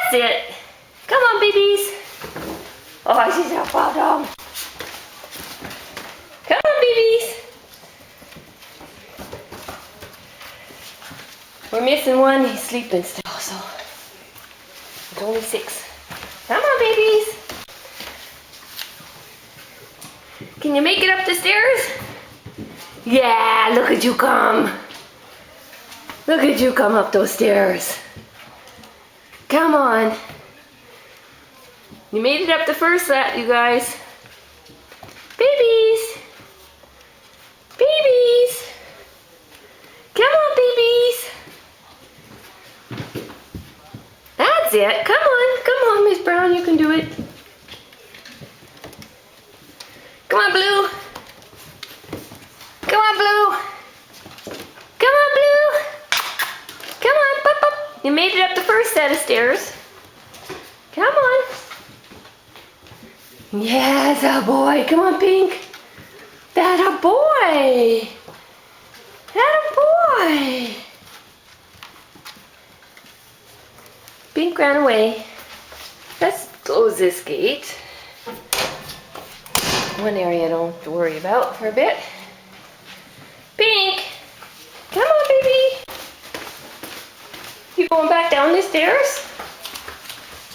That's it. Come on, babies. Oh, she's a fall down. Come on, babies. We're missing one. He's sleeping still, so it's only 6. Come on, babies. Can you make it up the stairs? Yeah, look at you come. Look at you come up those stairs. Come on. You made it up the first set, you guys. Babies. Babies. Come on, babies. That's it. Come on. Come on, Miss Brown. You can do it. Come on, Blue. Come on, Blue. Come on, Blue. Come on, pop, pop. You made it up the first set of stairs. Come on. Yes, a boy. Come on, Pink. That a boy. That a boy. Pink ran away. Let's close this gate. One area I don't have to worry about for a bit. Pink, come on, baby. You going back down the stairs?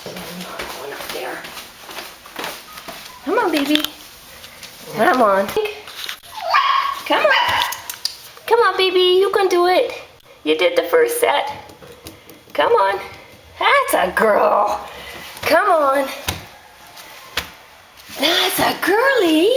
Going up there. Come on, baby. Come on. Come on. Come on, baby. You can do it. You did the first set. Come on. That's a girl. Come on. That's a girly.